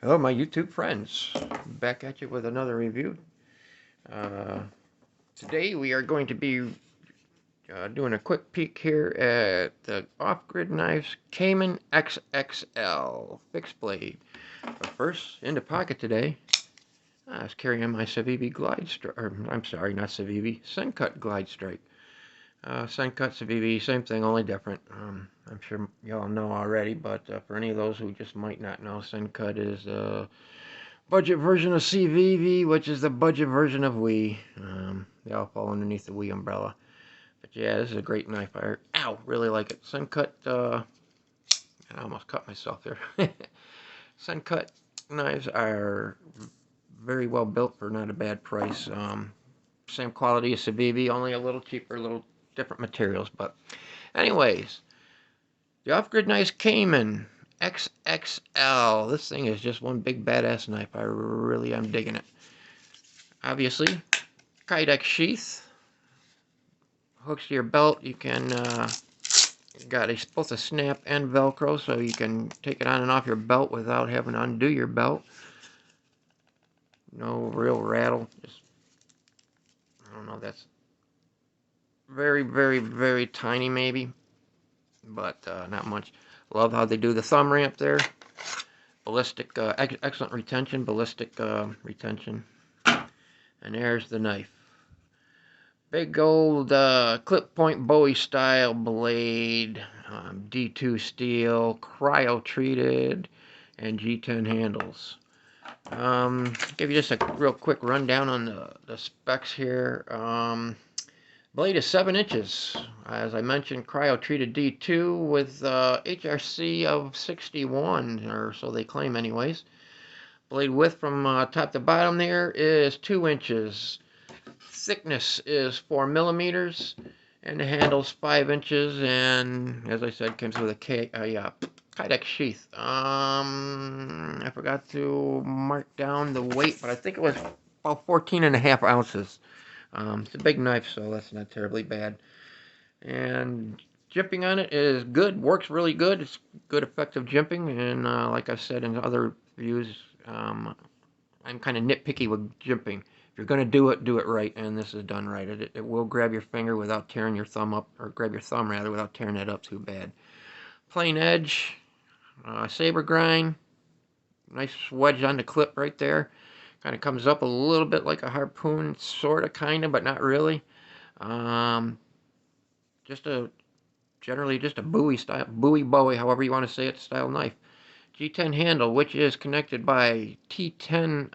Hello, my YouTube friends. Back at you with another review. Uh, Today we are going to be doing a quick peek here at the off-grid knives Caiman XXL fixed blade. But first, in the pocket today, I was carrying my Civivi Glide Strike. I'm sorry, not Civivi, Sencut Glide Strike. Sencut, Civivi, same thing, only different. I'm sure y'all know already, but for any of those who just might not know, Sencut is budget version of CVV, which is the budget version of Wii. They all fall underneath the Wii umbrella. But yeah, this is a great knife. Really like it. Suncut, I almost cut myself there. Suncut knives are very well built for not a bad price. Same quality as Civivi, only a little cheaper, a little different materials. But anyways, the off-grid knives Caiman XXL. This thing is just one big badass knife. I really am digging it. Obviously, Kydex sheath, hooks to your belt. You can got both a snap and Velcro, so you can take it on and off your belt without having to undo your belt. No real rattle. Just, I don't know. That's very, very, very tiny, maybe, but not much. Love how they do the thumb ramp there. Ballistic, excellent retention. Ballistic retention. And there's the knife. Big old clip point Bowie style blade, D2 steel, cryo treated, and G10 handles. Give you just a real quick rundown on the specs here. Blade is 7 inches. As I mentioned, cryo treated D2 with HRC of 61, or so they claim anyways. Blade width from top to bottom there is 2 inches. Thickness is 4 millimeters, and the handle's 5 inches, and as I said, comes with a Kydex sheath. I forgot to mark down the weight, but I think it was about 14.5 ounces. It's a big knife, so that's not terribly bad. And jimping on it is good, works really good. It's good, effective jimping, and like I said in other reviews, I'm kind of nitpicky with jimping. If you're going to do it right, and this is done right. It will grab your finger without tearing your thumb up, or grab your thumb rather, without tearing it up too bad. Plain edge, saber grind, nice wedge on the clip right there. Kind of comes up a little bit like a harpoon, sort of, kind of, but not really. Um, just a generally just a Bowie style, Bowie, however you want to say it, style knife. G10 handle, which is connected by T10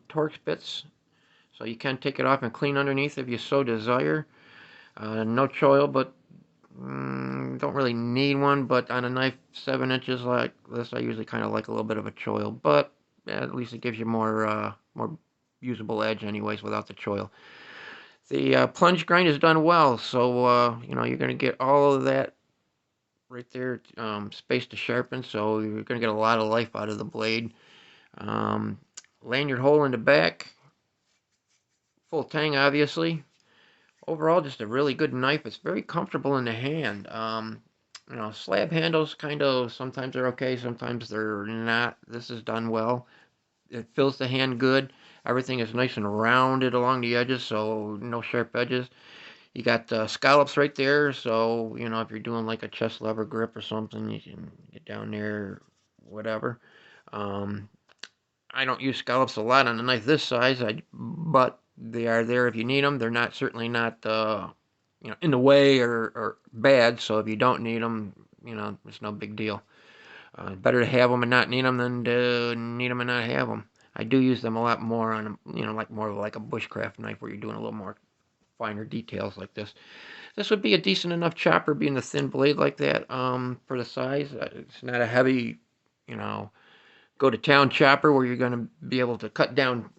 Torx bits, so you can take it off and clean underneath if you so desire. No choil, but don't really need one. But on a knife 7 inches like this, I usually kind of like a little bit of a choil, but at least it gives you more usable edge anyways without the choil. The plunge grind is done well, so you know, you're going to get all of that right there, space to sharpen, so you're going to get a lot of life out of the blade. Lanyard hole in the back, full tang obviously. Overall, just a really good knife. It's very comfortable in the hand. You know, slab handles kind of sometimes they're okay, sometimes they're not. This is done well. It fills the hand good. Everything is nice and rounded along the edges, so no sharp edges. You got scallops right there, so you know, if you're doing like a chest lever grip or something, you can get down there, whatever. Um, I don't use scallops a lot on a knife this size, but they are there if you need them. They're not certainly not you know, in the way or bad. So if you don't need them, you know, it's no big deal. Better to have them and not need them than to need them and not have them. I do use them a lot more on, you know, like more of like a bushcraft knife where you're doing a little more finer details like this. This would be a decent enough chopper, being a thin blade like that, for the size. It's not a heavy, you know, go to town chopper where you're going to be able to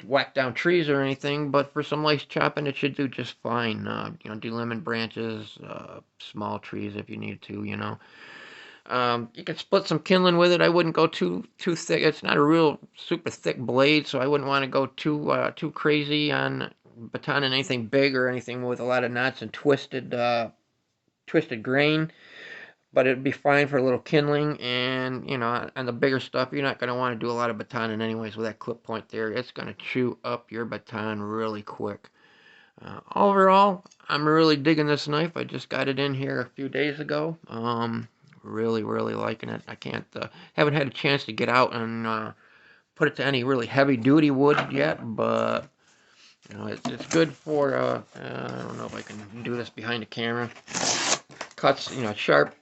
whack down trees or anything. But for some light chopping, it should do just fine. You know, delimit branches, small trees if you need to. You know, you can split some kindling with it. I wouldn't go too thick. It's not a real super thick blade, so I wouldn't want to go too crazy on batoning anything big or anything with a lot of knots and twisted grain. but it'd be fine for a little kindling. And you know, on the bigger stuff, you're not going to want to do a lot of batoning anyways with that clip point there. It's going to chew up your baton really quick. Overall, I'm really digging this knife. I just got it in here a few days ago. Really, really liking it. I can't, haven't had a chance to get out and put it to any really heavy duty wood yet, but you know, it's good for, I don't know if I can do this behind the camera. Cuts, you know, sharp,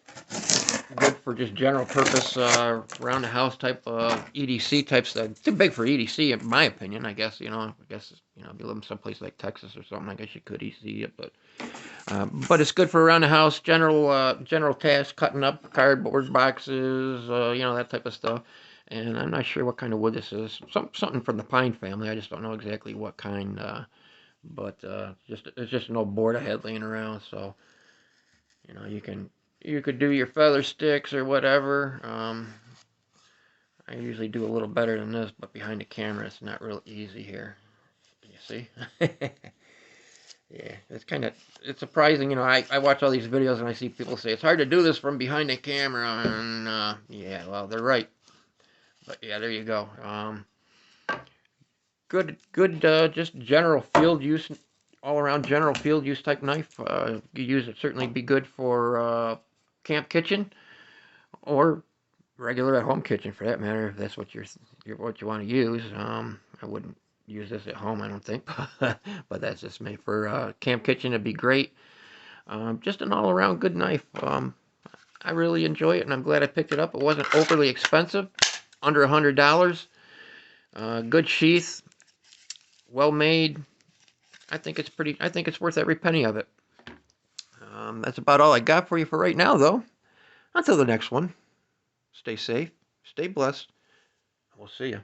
good for just general purpose, around the house type, EDC type stuff. Too big for EDC, in my opinion, I guess, you know. I guess, you know, if you live in someplace like Texas or something, I guess you could EDC it, but it's good for around the house, general tasks, cutting up cardboard boxes, you know, that type of stuff. And I'm not sure what kind of wood this is. Something from the pine family. I just don't know exactly what kind, but it's just an old board I had laying around, so you know, you could do your feather sticks or whatever. I usually do a little better than this, but behind the camera it's not real easy here. You see? Yeah, it's surprising, you know, I watch all these videos and I see people say it's hard to do this from behind the camera, and yeah, well, they're right. But yeah, there you go. Good, just general field use, all around general field use type knife. You use it, certainly be good for camp kitchen or regular at home kitchen for that matter, if that's what what you want to use. I wouldn't use this at home, I don't think, but that's just me. For camp kitchen, it'd be great. Just an all-around good knife. I really enjoy it, and I'm glad I picked it up. It wasn't overly expensive, under $100. Good sheath, well made. I think it's worth every penny of it. That's about all I got for you for right now, though. Until the next one, stay safe, stay blessed. We'll see you.